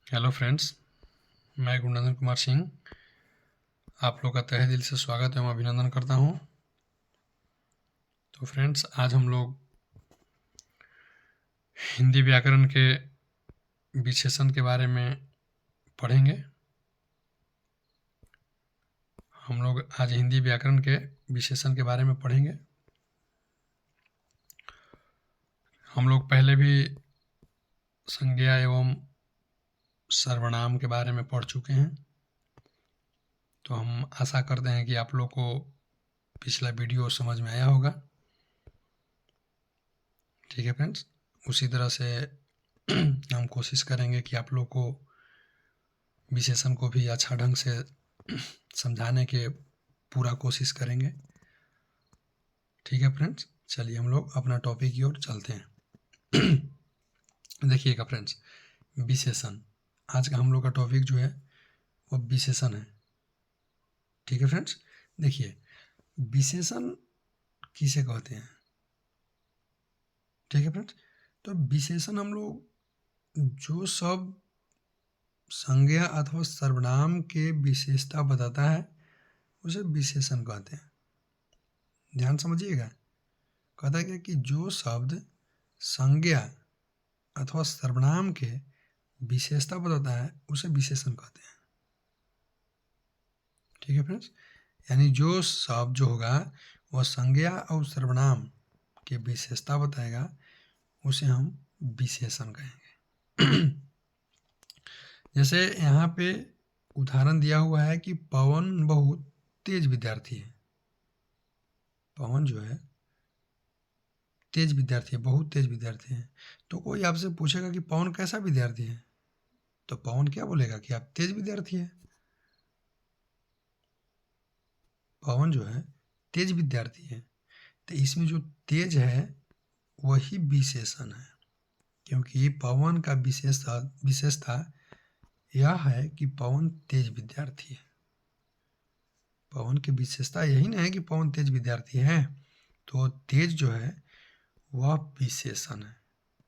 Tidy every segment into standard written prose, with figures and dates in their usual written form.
Hello friends, मैं गुणनंदन कुमार सिंह आप लोग का तहे दिल से स्वागत एवं अभिनंदन करता हूं। तो फ्रेंड्स, आज हम लोग हिंदी व्याकरण के विशेषण के बारे में पढ़ेंगे। हम लोग आज हिंदी व्याकरण के विशेषण के बारे में पढ़ेंगे। हम लोग पहले भी संज्ञा एवं सर्वनाम के बारे में पढ़ चुके हैं, तो हम आशा करते हैं कि आप लोग को पिछला वीडियो समझ में आया होगा। ठीक है फ्रेंड्स, उसी तरह से हम कोशिश करेंगे कि आप लोग को विशेषण को भी अच्छा ढंग से समझाने के पूरा कोशिश करेंगे। ठीक है फ्रेंड्स, चलिए हम लोग अपना टॉपिक की ओर चलते हैं। देखिएगा फ्रेंड्स, विशेषण आज का हम लोग का टॉपिक जो है वो विशेषण है। ठीक है फ्रेंड्स, देखिए विशेषण किसे कहते हैं। ठीक है फ्रेंड्स, तो विशेषण हम लोग जो सब संज्ञा अथवा सर्वनाम के विशेषता बताता है उसे विशेषण कहते हैं। ध्यान समझिएगा, कहता है क्या कि जो शब्द संज्ञा अथवा सर्वनाम के विशेषता बताता है उसे विशेषण कहते हैं। ठीक है फ्रेंड्स, यानी जो शब्द जो होगा वह संज्ञा और सर्वनाम के विशेषता बताएगा उसे हम विशेषण कहेंगे। जैसे यहाँ पे उदाहरण दिया हुआ है कि पवन बहुत तेज विद्यार्थी है। पवन जो है तेज विद्यार्थी है, बहुत तेज विद्यार्थी है। तो कोई आपसे पूछेगा कि पवन कैसा विद्यार्थी है, तो पवन क्या बोलेगा कि आप तेज विद्यार्थी है। पवन जो है तेज विद्यार्थी है, तो इसमें जो तेज है वही विशेषण है, क्योंकि पवन का विशेषता यह है कि पवन तेज विद्यार्थी है। पवन की विशेषता यही नहीं है कि पवन तेज विद्यार्थी है, तो तेज जो है वह विशेषण है।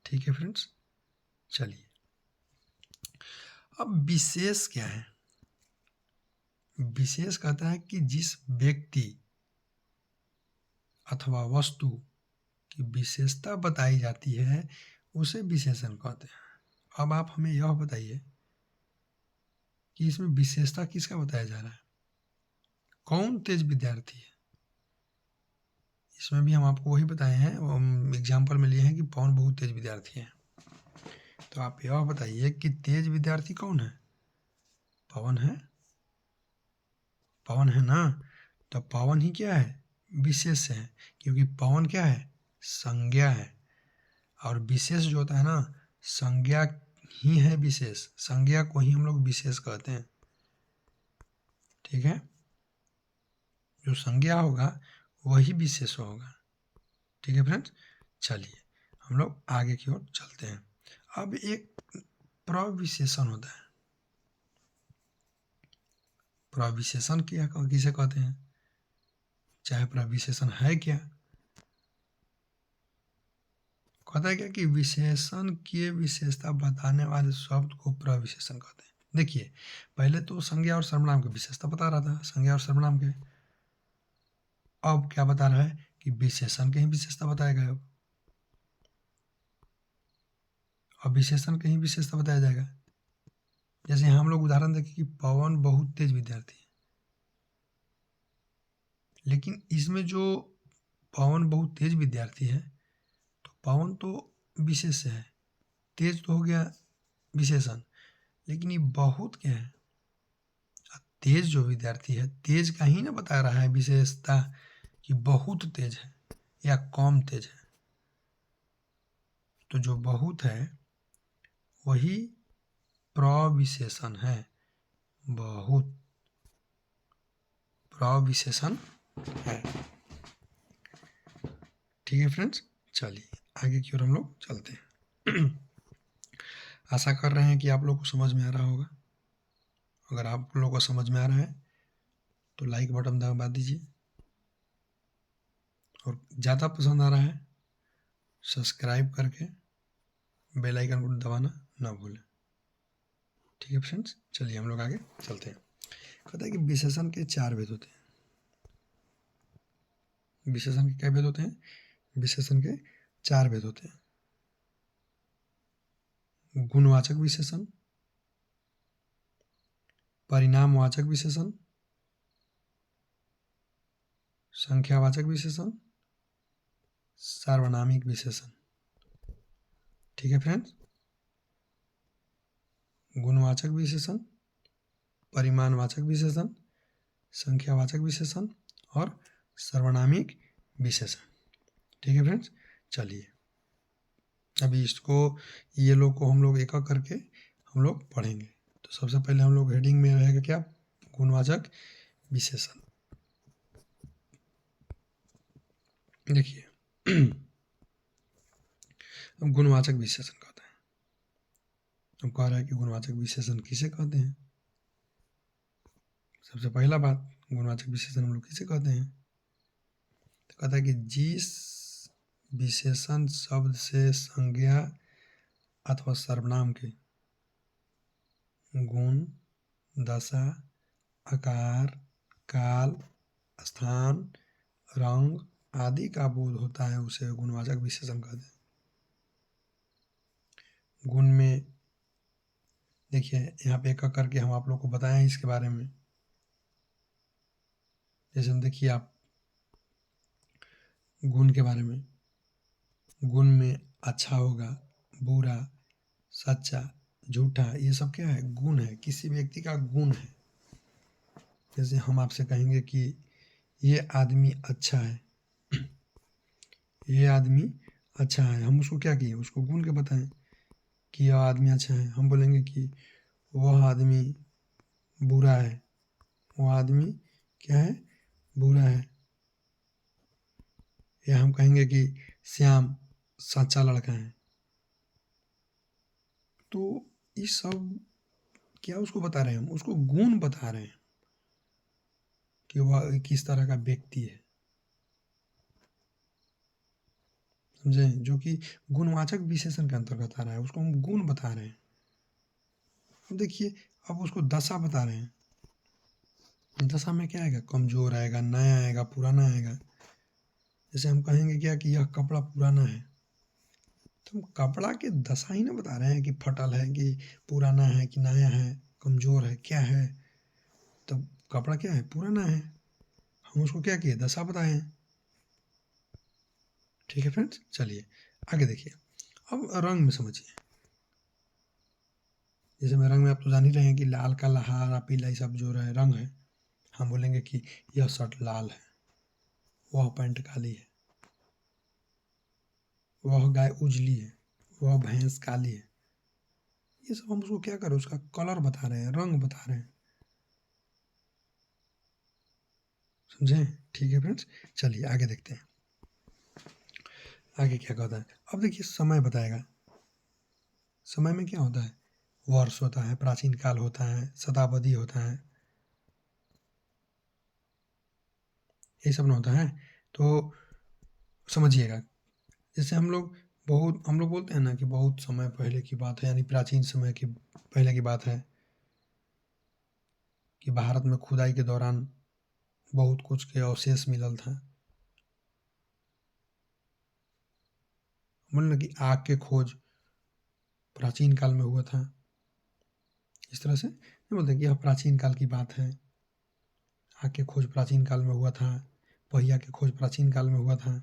ठीक है फ्रेंड्स, चलिए अब विशेष क्या है। विशेष कहता है कि जिस व्यक्ति अथवा वस्तु की विशेषता बताई जाती है उसे विशेषण कहते हैं। अब आप हमें यह बताइए कि इसमें विशेषता किसका बताया जा रहा है, कौन तेज विद्यार्थी है। इसमें भी हम आपको वही बताए हैं, एग्जाम्पल में लिए हैं कि पवन बहुत तेज विद्यार्थी है। तो आप यह बताइए कि तेज विद्यार्थी कौन है। पवन है, पवन है ना। तो पवन ही क्या है, विशेष है, क्योंकि पवन क्या है, संज्ञा है। और विशेष जो होता है ना, संज्ञा ही है विशेष, संज्ञा को ही हम लोग विशेष कहते हैं। ठीक है, जो संज्ञा होगा वही विशेष होगा। ठीक है फ्रेंड्स, चलिए हम लोग आगे की ओर चलते हैं। अब एक प्रविशेषण होता है। प्रविशेषण क्या किसे कहते हैं, चाहे प्रविशेषण है क्या, कहता है क्या कि विशेषण की विशेषता बताने वाले शब्द को प्रविशेषण कहते हैं। देखिए पहले तो संज्ञा और सर्वनाम की विशेषता बता रहा था, संज्ञा और सर्वनाम के। अब क्या बता रहा है कि विशेषण की ही विशेषता बताएगा। अब विशेषण की ही विशेषता बताया जाएगा। जैसे हम लोग उदाहरण देखें कि पवन बहुत तेज विद्यार्थी है, लेकिन इसमें जो पवन बहुत तेज विद्यार्थी है, तो पवन तो विशेष है, तेज तो हो गया विशेषण, लेकिन ये बहुत क्या है, तेज जो विद्यार्थी है तेज का ही ना बता रहा है विशेषता कि बहुत तेज है या कम तेज है। तो जो बहुत है वही प्रविशेषण है, बहुत प्रविशेषण है। ठीक है फ्रेंड्स, चलिए आगे की ओर हम लोग चलते हैं। आशा कर रहे हैं कि आप लोग को समझ में आ रहा होगा। अगर आप लोगों को समझ में आ रहा है तो लाइक बटन दबा दीजिए, और ज़्यादा पसंद आ रहा है सब्सक्राइब करके बेल आइकन को दबाना ना भूलें। ठीक है फ्रेंड्स, चलिए हम लोग आगे चलते हैं। कहता है कि विशेषण के 4 भेद होते हैं। विशेषण के क्या भेद होते हैं? विशेषण के 4 भेद होते हैं। गुणवाचक विशेषण, परिणामवाचक विशेषण, संख्यावाचक विशेषण, सार्वनामिक विशेषण। ठीक है फ्रेंड्स, गुणवाचक विशेषण, परिमाणवाचक विशेषण, संख्यावाचक विशेषण और सर्वनामिक विशेषण। ठीक है फ्रेंड्स, चलिए अभी इसको ये लोग को हम लोग एक एक करके हम लोग पढ़ेंगे। तो सबसे पहले हम लोग हेडिंग में रहेगा क्या? गुणवाचक विशेषण। देखिए अब गुणवाचक विशेषण कहते हैं। अब कह रहा है कि गुणवाचक विशेषण किसे कहते हैं? सबसे पहला बात, गुणवाचक विशेषण हम लोग किसे कहते हैं? तो कहता है कि जिस विशेषण शब्द से संज्ञा अथवा सर्वनाम के गुण, दशा, आकार, काल, स्थान, रंग आदि का बोध होता है, उसे गुणवाचक विशेषण कहते हैं। गुण में देखिए यहाँ पे एक करके हम आप लोग को बताएं इसके बारे में। जैसे हम देखिए आप गुण के बारे में, गुण में अच्छा होगा, बुरा, सच्चा, झूठा, ये सब क्या है? गुण है, किसी व्यक्ति का गुण है। जैसे हम आपसे कहेंगे कि ये आदमी अच्छा है, ये आदमी अच्छा है, हम उसको क्या किए? उसको गुण के बताएं कि यह आदमी अच्छा है। हम बोलेंगे कि वह आदमी बुरा है, वह आदमी क्या है? बुरा है। या हम कहेंगे कि श्याम सच्चा लड़का है। तो ये सब क्या उसको बता रहे हैं? हम उसको गुण बता रहे हैं कि वह किस तरह का व्यक्ति है, समझे? जो कि गुणवाचक विशेषण के अंतर्गत आ रहा है, उसको हम गुण बता रहे हैं। अब देखिए, अब उसको दशा बता रहे हैं। दशा में क्या आएगा? कमजोर आएगा, नया आएगा, पुराना आएगा। जैसे हम कहेंगे क्या कि यह कपड़ा पुराना है, तो हम कपड़ा के दशा ही ना बता रहे हैं कि फटल है, कि पुराना है, कि नया है, कमजोर है, क्या है। तो कपड़ा क्या है? पुराना है। हम उसको क्या किए? दशा बताए हैं। ठीक है फ्रेंड्स, चलिए आगे देखिए। अब रंग में समझिए। जैसे में रंग में आप तो जान ही रहे हैं कि लाल, काला, हरा, पीला, ये सब जो रंग है। हम बोलेंगे कि यह शर्ट लाल है, वह पैंट काली है, वह गाय उजली है, वह भैंस काली है। ये सब हम उसको क्या कर रहे हैं? उसका कलर बता रहे हैं, रंग बता रहे हैं, समझे? ठीक है फ्रेंड्स, चलिए आगे देखते हैं। आगे क्या कहता है? अब देखिए समय बताएगा। समय में क्या होता है? वर्ष होता है, प्राचीन काल होता है, शताब्दी होता है, ये सब ना होता है। तो समझिएगा, जैसे हम लोग बोलते हैं ना कि बहुत समय पहले की बात है, यानी प्राचीन समय की पहले की बात है, कि भारत में खुदाई के दौरान बहुत कुछ के अवशेष मिलल था। बोले ना कि आग के खोज प्राचीन काल में हुआ था। इस तरह से नहीं बोलते कि यह प्राचीन काल की बात है, आग के खोज प्राचीन काल में हुआ था, पहिया के खोज प्राचीन काल में हुआ था।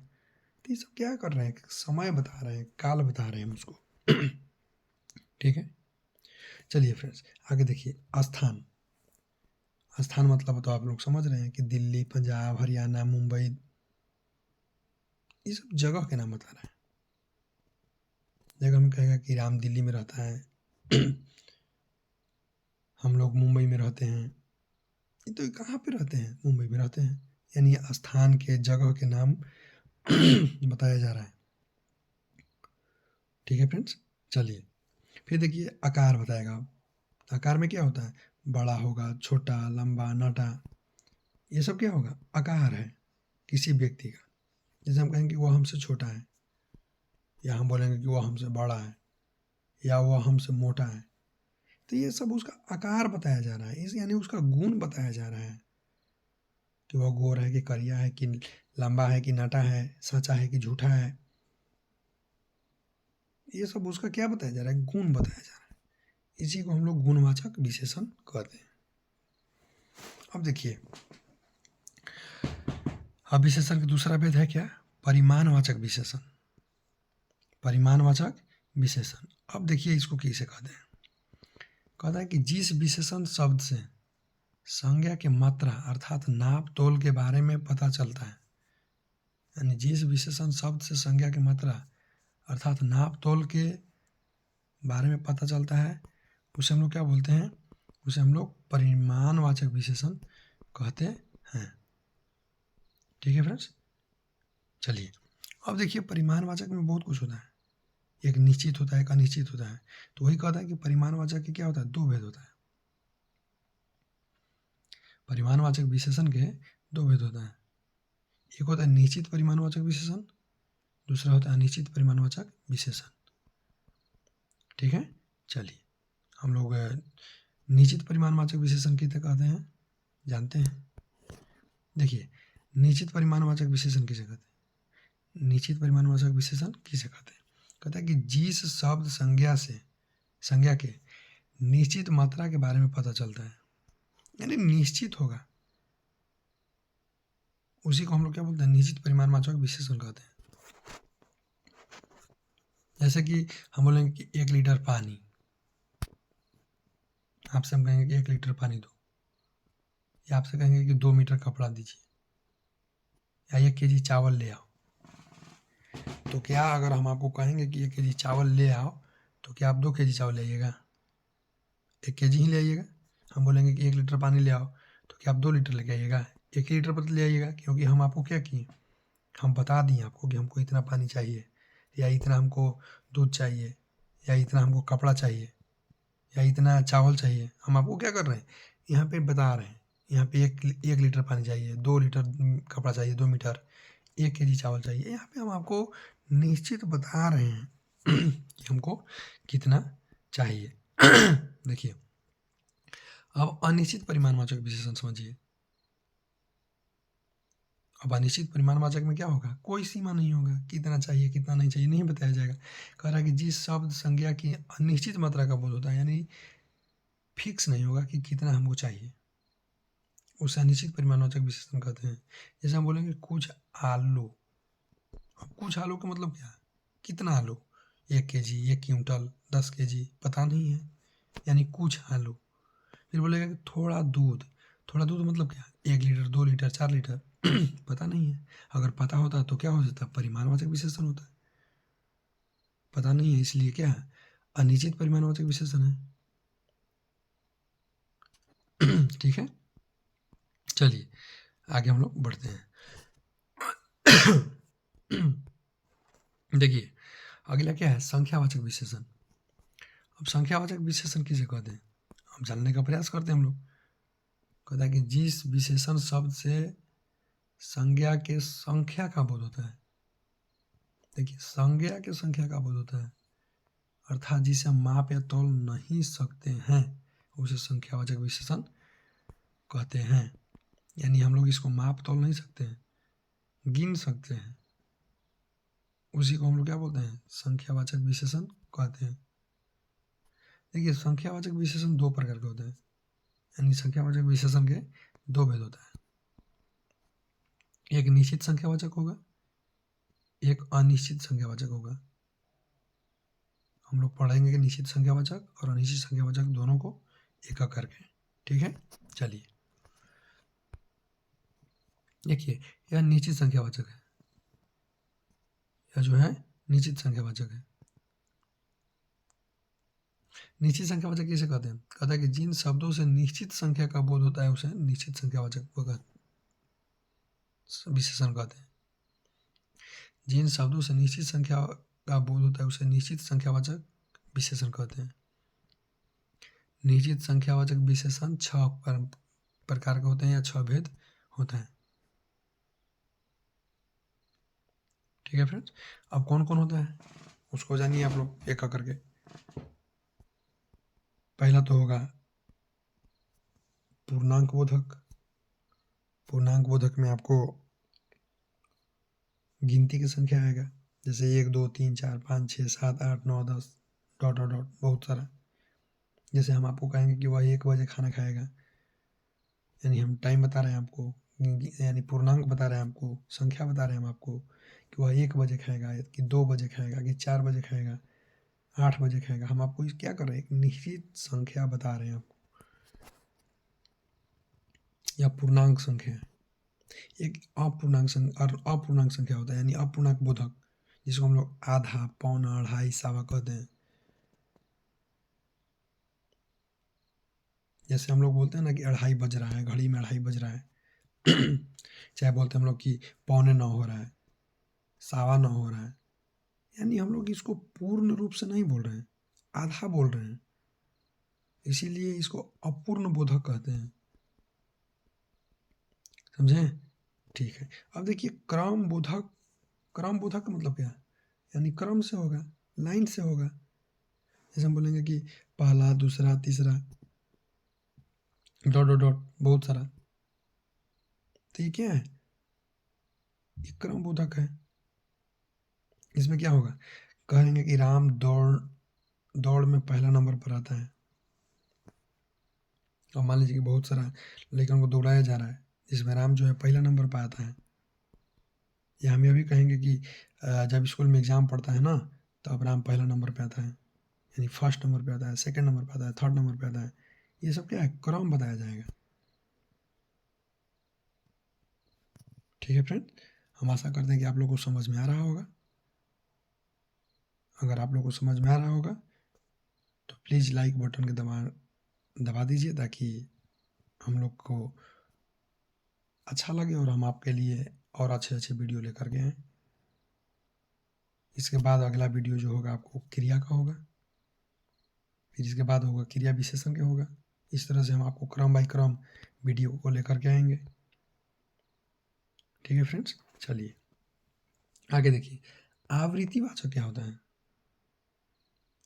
तो ये सब क्या कर रहे हैं? समय बता रहे हैं, काल बता रहे हैं उसको। ठीक है, चलिए फ्रेंड्स आगे देखिए। स्थान, स्थान मतलब तो आप लोग समझ रहे हैं कि दिल्ली, पंजाब, हरियाणा, मुंबई, ये सब जगह के नाम बता रहे हैं। जगह में कहेगा कि राम दिल्ली में रहता है, हम लोग मुंबई में रहते हैं। ये तो कहाँ पे रहते हैं? मुंबई में रहते हैं। यानी स्थान के, जगह के नाम बताया जा रहा है। ठीक है फ्रेंड्स, चलिए फिर देखिए आकार बताएगा। आकार में क्या होता है? बड़ा होगा, छोटा, लंबा, नाटा, ये सब क्या होगा? आकार है किसी व्यक्ति का। जैसे हम कहेंगे कि वह हमसे छोटा है, या हम बोलेंगे कि वह हमसे बड़ा है, या वह हमसे मोटा है, तो ये सब उसका आकार बताया जा रहा है, इस यानी उसका गुण बताया जा रहा है कि वह गोर है कि करिया है कि लंबा है कि नाटा है, सच्चा है कि झूठा है। ये सब उसका क्या बताया जा रहा है, गुण बताया जा रहा है। इसी को हम लोग गुणवाचक विशेषण कहते हैं। अब देखिए, अब विशेषण का दूसरा भेद है क्या, परिमाणवाचक विशेषण। परिमाणवाचक विशेषण, अब देखिए इसको कैसे कहते हैं। कहता है कि जिस विशेषण शब्द से संज्ञा के मात्रा अर्थात नाप तोल के बारे में पता चलता है, यानी जिस विशेषण शब्द से संज्ञा की मात्रा अर्थात नाप तोल के बारे में पता चलता है, उसे हम लोग क्या बोलते हैं, उसे हम लोग परिमाणवाचक विशेषण कहते हैं। ठीक है फ्रेंड्स, चलिए अब देखिए परिमाणवाचक में बहुत कुछ होता है, एक निश्चित होता है, एक अनिश्चित होता है। तो वही कहता है कि परिमाणवाचक के क्या होता है, दो भेद होता है। परिमाणवाचक विशेषण के दो भेद होता है, एक होता है निश्चित परिमाणवाचक विशेषण, दूसरा होता है अनिश्चित परिमाणवाचक विशेषण। ठीक है, चलिए हम लोग निश्चित परिमाणवाचक विशेषण किसे कहते हैं जानते हैं। देखिए निश्चित परिमाणवाचक विशेषण किसे कहते हैं, निश्चित परिमाणवाचक विशेषण किसे कहते हैं, कहता है कि जिस शब्द संज्ञा के निश्चित मात्रा के बारे में पता चलता है, यानी निश्चित होगा, उसी को हम लोग क्या बोलते हैं, निश्चित परिमाणवाचक विशेषण कहते हैं। जैसे कि हम बोलेंगे कि 1 लीटर पानी, आपसे हम कहेंगे कि 1 लीटर पानी दो, या आपसे कहेंगे कि 2 मीटर कपड़ा दीजिए, या 1 केजी चावल ले आओ। तो क्या अगर हम आपको कहेंगे कि 1 केजी चावल ले आओ, तो क्या आप 2 केजी चावल ले आइएगा, 1 केजी ही ले आइएगा। हम बोलेंगे कि 1 लीटर पानी ले आओ, तो क्या आप 2 लीटर लेके आइएगा, 1 लीटर पर ले आइएगा, क्योंकि हम आपको क्या किए, हम बता दिए आपको कि हमको इतना पानी चाहिए, या इतना हमको दूध चाहिए, या इतना हमको कपड़ा चाहिए, या इतना चावल चाहिए। हम आपको क्या कर रहे हैं, यहाँ पे बता रहे हैं, यहाँ पे 1 लीटर पानी चाहिए, 2 लीटर कपड़ा चाहिए, 2 मीटर, 1 केजी चावल चाहिए। यहाँ पे हम आपको निश्चित बता रहे हैं कि हमको कितना चाहिए। देखिए अब अनिश्चित परिमाणवाचक विशेषण समझिए। अब अनिश्चित परिमाणवाचक में क्या होगा, कोई सीमा नहीं होगा, कितना चाहिए कितना नहीं चाहिए नहीं बताया जाएगा। कह रहा है कि जिस शब्द संज्ञा की अनिश्चित मात्रा का बोध होता है, यानी फिक्स नहीं होगा कि कितना हमको चाहिए, उसे अनिश्चित परिमाणवाचक विशेषण कहते हैं। जैसे हम बोलेंगे कुछ आलू, अब कुछ आलू का मतलब क्या है, कितना आलू, 1 केजी, 1 क्विंटल, 10 केजी, पता नहीं है, यानी कुछ आलू। फिर बोलेगा कि थोड़ा दूध, थोड़ा दूध मतलब क्या, 1 लीटर, 2 लीटर, 4 लीटर, पता नहीं है। अगर पता होता तो क्या हो जाता, परिमाणवाचक विशेषण होता है। पता नहीं है, इसलिए क्या है, अनिश्चित परिमाणवाचक विशेषण है। ठीक है, चलिए आगे हम लोग बढ़ते हैं। देखिए अगला क्या है, संख्यावाचक विशेषण। अब संख्यावाचक विशेषण किसे कहते हैं, हम जानने का प्रयास करते हैं हम लोग। कहता है कि जिस विशेषण शब्द से संज्ञा के संख्या का बोध होता है, देखिए संज्ञा के संख्या का बोध होता है, अर्थात जिसे हम माप या तोल नहीं सकते हैं, उसे संख्यावाचक विशेषण कहते हैं। यानी हम लोग इसको माप तोल नहीं सकते हैं, गिन सकते हैं, उसी को हम लोग क्या बोलते हैं, संख्यावाचक विशेषण कहते हैं। देखिए संख्यावाचक विशेषण 2 प्रकार के होते हैं, यानी संख्यावाचक विशेषण के 2 भेद होता है, एक निश्चित संख्यावाचक होगा, एक अनिश्चित संख्यावाचक होगा। हम लोग पढ़ेंगे कि निश्चित संख्यावाचक और अनिश्चित संख्यावाचक दोनों को एक एक करके। ठीक है, चलिए देखिए यह निश्चित संख्यावाचक है, यह जो है निश्चित संख्यावाचक है। निश्चित संख्यावाचक किसे कहते हैं, कहता है कि जिन शब्दों से निश्चित संख्या का बोध होता है उसे निश्चित संख्यावाचक विशेषण कहते हैं। जिन शब्दों से निश्चित संख्या का बोध होता है उसे निश्चित संख्यावाचक विशेषण कहते हैं। निश्चित संख्यावाचक विशेषण 6 प्रकार के होते हैं, या 6 भेद होता है। ठीक है फ्रेंड्स, अब कौन कौन होता है उसको जानिए आप लोग एक एक करके। पहला तो होगा पूर्णांक बोधक। पूर्णांक बोधक में आपको गिनती की संख्या आएगा, जैसे 1 2 3 4 5 6 7 8 9 10 डॉट डॉट डॉट बहुत सारा। जैसे हम आपको कहेंगे कि वह 1 बजे खाना खाएगा, यानी हम टाइम बता रहे हैं आपको, यानी पूर्णांक बता रहे हैं आपको, संख्या बता रहे हैं हम आपको कि वह 1 बजे खाएगा, कि 2 बजे खाएगा, कि 4 बजे खाएगा, 8 बजे खाएगा। हम आपको क्या कर रहे हैं, एक निश्चित संख्या बता रहे हैं आपको, या पूर्णांक संख्या है। एक अपूर्णांक संख्या होता है, यानी अपूर्णांक बोधक, जिसको हम लोग आधा, पौना, अढ़ाई, सवा कहते हैं। जैसे हम लोग बोलते हैं ना कि 2:30 बज रहा है, घड़ी में 2:30 बज रहा है। चाहे बोलते हैं हम लोग कि 8:45 हो रहा है, 9:15 हो रहा है, यानी हम लोग इसको पूर्ण रूप से नहीं बोल रहे हैं, आधा बोल रहे हैं, इसीलिए इसको अपूर्ण बोधक कहते हैं। समझे? ठीक है। अब देखिए क्रम बोधक, क्रम बोधक का मतलब क्या है, यानी क्रम से होगा, लाइन से होगा। जैसे हम बोलेंगे कि पहला, दूसरा, तीसरा, डॉट डॉट डॉट बहुत सारा, तो ये क्या है, ये क्रम बोधक है। इसमें क्या होगा, कहेंगे कि राम दौड़ में पहला नंबर पर आता है, और मान लीजिए कि बहुत सारा लड़कों को दौड़ाया जा रहा है, जिसमें राम जो है पहला नंबर पर आता है। या हम यह भी कहेंगे कि जब स्कूल में एग्ज़ाम पढ़ता है ना, तो अब राम पहला नंबर पे आता है, यानी फर्स्ट नंबर पे आता है, सेकंड नंबर पे आता है, थर्ड नंबर पे आता है। ये सब क्या है, क्रम बताया जाएगा। ठीक है फ्रेंड, हम आशा करते हैं कि आप लोगों को समझ में आ रहा होगा। अगर आप लोगों को समझ में आ रहा होगा तो प्लीज़ लाइक बटन के दबा दीजिए, ताकि हम लोग को अच्छा लगे और हम आपके लिए और अच्छे अच्छे वीडियो लेकर के आएँ। इसके बाद अगला वीडियो जो होगा आपको क्रिया का होगा, फिर इसके बाद होगा क्रिया विशेषण के होगा। इस तरह से हम आपको क्रम बाय क्रम वीडियो को लेकर के आएंगे। ठीक है फ्रेंड्स, चलिए आगे देखिए, आवृत्तिवाचक क्या होता है।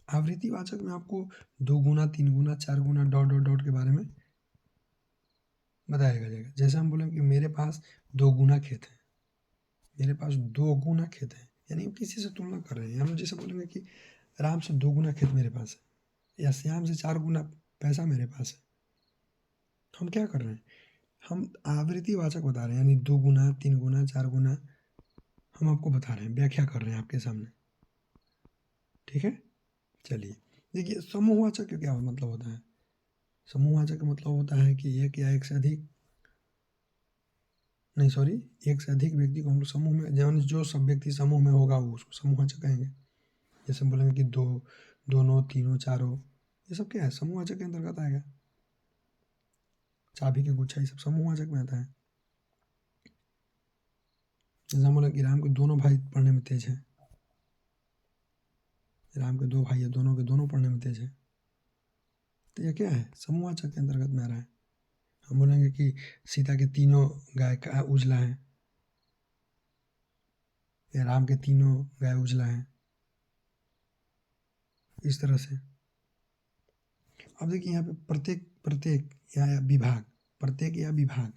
आवृत्तिवाचक में आपको 2 गुना, 3 गुना, 4 गुना, डॉट डॉट डॉट के बारे में बताया जाएगा। जैसे हम बोलेंगे कि मेरे पास 2 गुना खेत है, मेरे पास 2 गुना खेत है, यानी हम किसी से तुलना कर रहे हैं। हम जैसे बोलेंगे कि राम से 2 गुना खेत मेरे पास है, या श्याम से 4 गुना पैसा मेरे पास है। हम क्या कर रहे हैं, हम आवृत्तिवाचक बता रहे हैं, यानी 2 गुना, 3 गुना, 4 गुना हम आपको बता रहे हैं, व्याख्या कर रहे हैं आपके सामने। ठीक है, चलिए देखिए, समूहवाचक का क्या मतलब होता है। समूहवाचक का मतलब होता है कि एक या एक से अधिक, नहीं सॉरी, एक से अधिक व्यक्ति को हम लोग समूह में, जो सब व्यक्ति समूह में होगा वो उसको समूहवाचक कहेंगे। जैसे हम बोलेंगे कि 2, दोनों, तीनों, चारों, ये सब क्या है, समूहवाचक के अंतर्गत आएगा। चाबी के गुच्छा, ये सब समूहवाचक में आता है। जैसे हम बोले कि राम के दोनों भाई पढ़ने में तेज है, राम के 2 भाई है, दोनों के दोनों पढ़ने में तेज है, तो ये क्या है, समूहवाचक के अंतर्गत में आ रहा है। हम बोलेंगे कि सीता के तीनों गाय का उजला है, या राम के तीनों गाय उजला है, इस तरह से। अब देखिए यहाँ पे प्रत्येक प्रत्येक या विभाग, प्रत्येक या विभाग,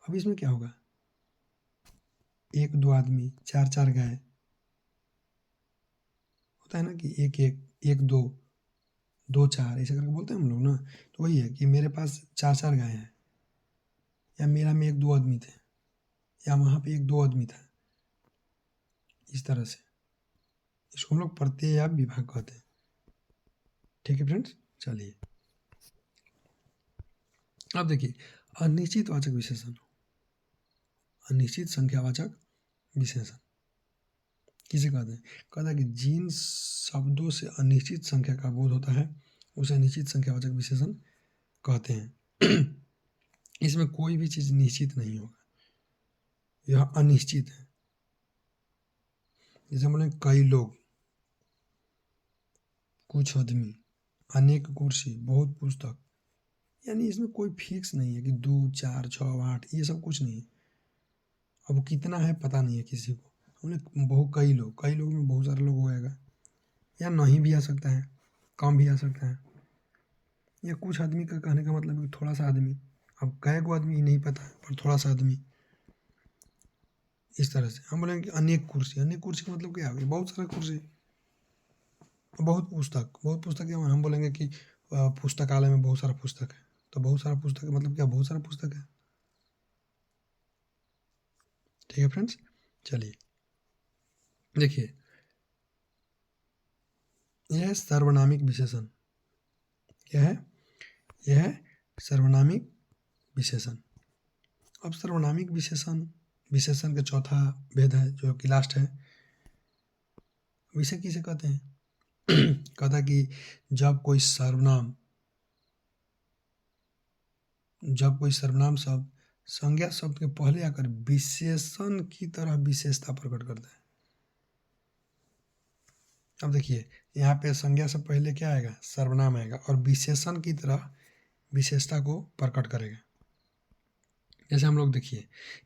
अब इसमें क्या होगा, 1 2 आदमी, 4 4 गाय, होता है ना कि 1 1 1 2 2 4 ऐसे करके बोलते हैं हम लोग ना। तो वही है कि मेरे पास 4 4 गाय हैं, या मेरा में 1 2 आदमी थे, या वहाँ पे 1 2 आदमी था, इस तरह से। इसको हम लोग प्रत्यय या विभाग कहते हैं। ठीक है फ्रेंड्स, चलिए अब देखिए, अनिश्चित वाचक विशेषण, अनिश्चित संख्यावाचक विशेषण किसे कहते हैं, कहता है कि जिन शब्दों से अनिश्चित संख्या का बोध होता है उसे अनिश्चित संख्यावाचक विशेषण कहते हैं। इसमें कोई भी चीज़ निश्चित नहीं होगा, यह अनिश्चित है। जैसे बोले कई लोग, कुछ आदमी, अनेक कुर्सी, बहुत पुस्तक, यानी इसमें कोई फिक्स नहीं है कि 2 4 6 8, ये सब कुछ नहीं है। अब कितना है पता नहीं है किसी को, हमने बहुत कई लोग में बहुत सारे लोग हो जाएगा, या नहीं भी आ सकता है, कम भी आ सकता है। या कुछ आदमी का कहने का मतलब है थोड़ा सा आदमी, अब कै को आदमी नहीं पता है पर थोड़ा सा आदमी, इस तरह से हम बोलेंगे कि अनेक कुर्सी। अनेक कुर्सी का मतलब क्या है? बहुत सारा कुर्सी, बहुत पुस्तक। बहुत पुस्तक क्या हम बोलेंगे कि पुस्तकालय में बहुत सारा पुस्तक है, तो बहुत सारा पुस्तक मतलब क्या? बहुत सारा पुस्तक है। ठीक है फ्रेंड्स, चलिए देखिए, यह है सर्वनामिक विशेषण। क्या है? यह है सर्वनामिक विशेषण। अब सर्वनामिक विशेषण, विशेषण का चौथा भेद है जो कि लास्ट है, विषय किसे कहते हैं? कहता है कि जब कोई सर्वनाम शब्द संज्ञा शब्द के पहले आकर विशेषण की तरह विशेषता प्रकट करता है। अब देखिए, यहाँ पे संज्ञा से पहले क्या आएगा? सर्वनाम आएगा और विशेषण की तरह विशेषता को प्रकट करेगा। जैसे हम लोग देखिए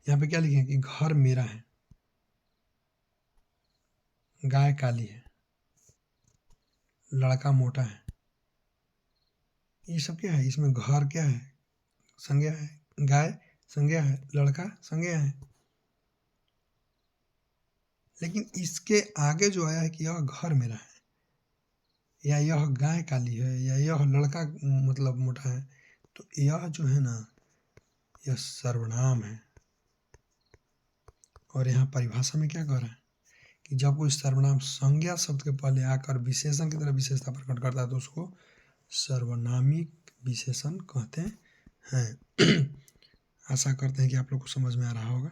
यहाँ पे क्या लिखे कि घर मेरा है, गाय काली है, लड़का मोटा है। ये सब क्या है? इसमें घर क्या है? संज्ञा है, गाय संज्ञा है, लड़का संज्ञा है। लेकिन इसके आगे जो आया है कि यह घर मेरा है, या यह गाय काली है, या यह लड़का मतलब मोटा है, तो यह जो है ना, यह सर्वनाम है। और यहाँ परिभाषा में क्या कह रहा है कि जब कोई सर्वनाम संज्ञा शब्द के पहले आकर विशेषण की तरह विशेषता प्रकट करता है तो उसको सर्वनामिक विशेषण कहते हैं। आशा करते हैं कि आप लोग को समझ में आ रहा होगा।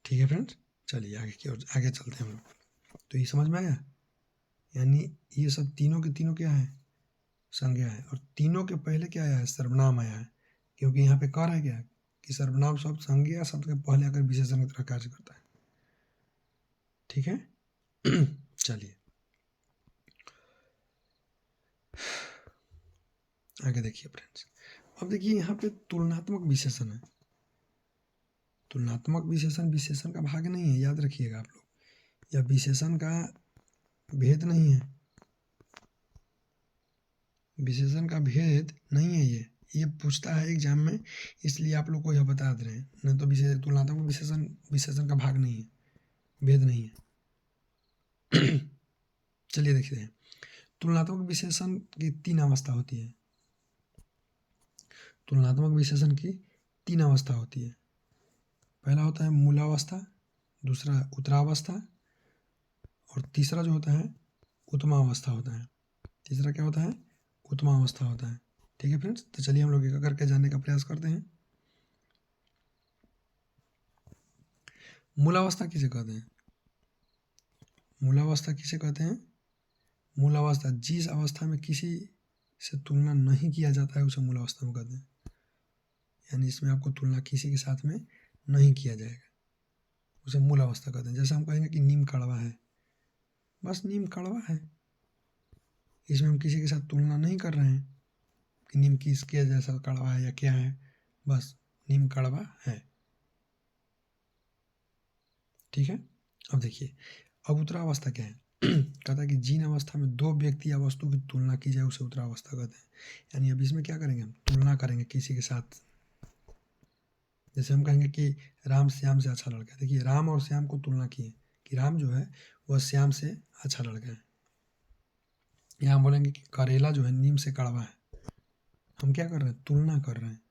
ठीक है फ्रेंड्स, चलिए आगे की ओर आगे चलते हैं हम लोग। तो ये समझ में आया, यानी ये सब तीनों के तीनों क्या है? संज्ञा है। और तीनों के पहले क्या आया है? सर्वनाम आया है। क्योंकि यहाँ पे कह रहा है क्या कि सर्वनाम शब्द संज्ञा शब्द के पहले आकर विशेषण की तरह कार्य करता है। ठीक है। चलिए आगे देखिए फ्रेंड्स। अब देखिए यहाँ पे तुलनात्मक विशेषण है। तुलनात्मक विशेषण विशेषण का भाग नहीं है, याद रखिएगा आप लोग। यह विशेषण का भेद नहीं है, विशेषण का भेद नहीं है। ये पूछता है एग्जाम में, इसलिए आप लोग को यह बता दे रहे हैं। नहीं तो तुलनात्मक विशेषण विशेषण का भाग नहीं है, भेद नहीं है। चलिए देखते हैं। तुलनात्मक विशेषण की तीन अवस्था होती है। तुलनात्मक विशेषण की तीन अवस्था होती है। पहला होता है मूलावस्था, दूसरा उत्तरावस्था, और तीसरा जो होता है उत्तमावस्था होता है। तीसरा क्या होता है? उत्तमावस्था होता है। ठीक है फ्रेंड्स, तो चलिए हम लोग एक करके जानने का प्रयास करते हैं। मूलावस्था किसे कहते हैं? मूलावस्था किसे कहते हैं? मूलावस्था जिस अवस्था में किसी से तुलना नहीं किया जाता है उसे मूलावस्था में कहते हैं। यानी इसमें आपको तुलना किसी के साथ में नहीं किया जाएगा, उसे मूलावस्था कहते हैं। जैसे हम कहेंगे कि नीम कड़वा है, बस नीम कड़वा है, इसमें हम किसी के साथ तुलना नहीं कर रहे हैं कि नीम किसके जैसा कड़वा है या क्या है, बस नीम कड़वा है। ठीक है। अब देखिए, अब उत्तरावस्था क्या है? कहता है कि जिन अवस्था में दो व्यक्ति या वस्तु की तुलना की जाए उसे उत्तरावस्था कहते हैं। यानी अब इसमें क्या करेंगे? हम तुलना करेंगे किसी के साथ। जैसे हम कहेंगे कि राम श्याम से अच्छा लड़का है। देखिए, राम और श्याम को तुलना की है कि राम जो है वह श्याम से अच्छा लड़का है। यहाँ हम बोलेंगे कि करेला जो है नीम से कड़वा है। हम क्या कर रहे हैं? तुलना कर रहे हैं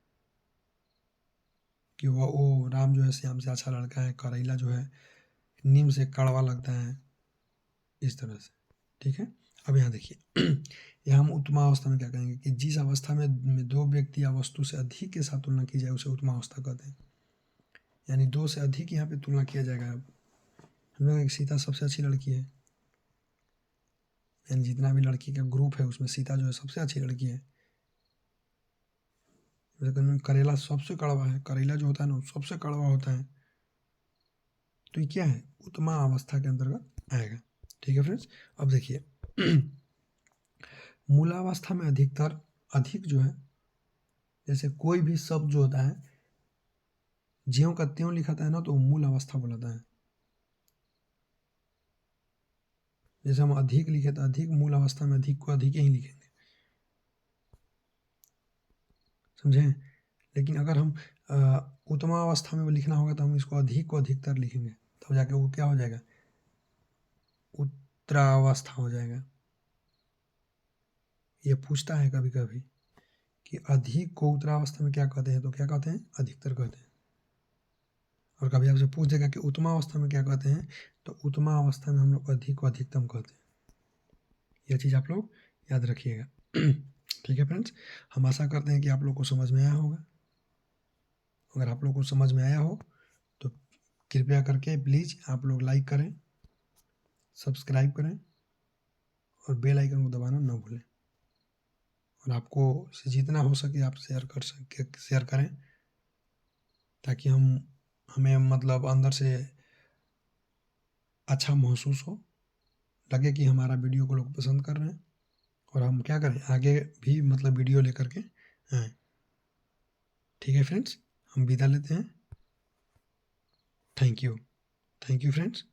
कि वो राम जो है श्याम से अच्छा लड़का है, करेला जो है नीम से कड़वा लगता है, इस तरह से। ठीक है। अब यहाँ देखिए, यहाँ हम उत्तमावस्था में क्या कहेंगे कि जिस अवस्था में दो व्यक्ति या वस्तु से अधिक के साथ तुलना की जाए उसे उत्तमावस्था कहते हैं। यानी दो से अधिक यहाँ पे तुलना किया जाएगा। अब हम लोग सीता सबसे अच्छी लड़की है, यानी जितना भी लड़की का ग्रुप है उसमें सीता जो है सबसे अच्छी लड़की है। लेकिन करेला सबसे कड़वा है, करेला जो होता है ना सबसे कड़वा होता है। तो ये क्या है? उत्तमा अवस्था के अंतर्गत आएगा। ठीक है फ्रेंड्स। अब देखिए, मूलावस्था में अधिकतर अधिक जो है, जैसे कोई भी शब्द जो होता है ज्यों का त्यों लिखाता है ना तो मूल अवस्था बोलाता है। जैसे हम अधिक लिखे तो अधिक मूल अवस्था में अधिक को अधिक ही लिखेंगे। समझे। लेकिन अगर हम उत्तमावस्था में लिखना होगा तो हम इसको अधिक को अधिकतर लिखेंगे, तब जाके वो क्या हो जाएगा, उत्तरावस्था हो जाएगा। ये पूछता है कभी कभी कि अधिक को उत्तरावस्था में क्या कहते हैं, तो क्या कहते हैं, अधिकतर कहते हैं। और कभी आपसे पूछ देगा कि उत्तमा अवस्था में क्या कहते हैं, तो उत्तमा अवस्था में हम लोग अधिक को अधिकतम कहते हैं। यह चीज़ आप लोग याद रखिएगा। ठीक है फ्रेंड्स, हम आशा करते हैं कि आप लोग को समझ में आया होगा। अगर आप लोग को समझ में आया हो तो कृपया करके प्लीज़ आप लोग लाइक करें, सब्सक्राइब करें और बेल आइकन को दबाना ना भूलें। और आपको से जितना हो सके आप शेयर करें, ताकि हमें मतलब अंदर से अच्छा महसूस हो, लगे कि हमारा वीडियो को लोग पसंद कर रहे हैं और हम क्या करें, आगे भी मतलब वीडियो लेकर के आएँ। ठीक है फ्रेंड्स, हम विदा लेते हैं। Thank you friends.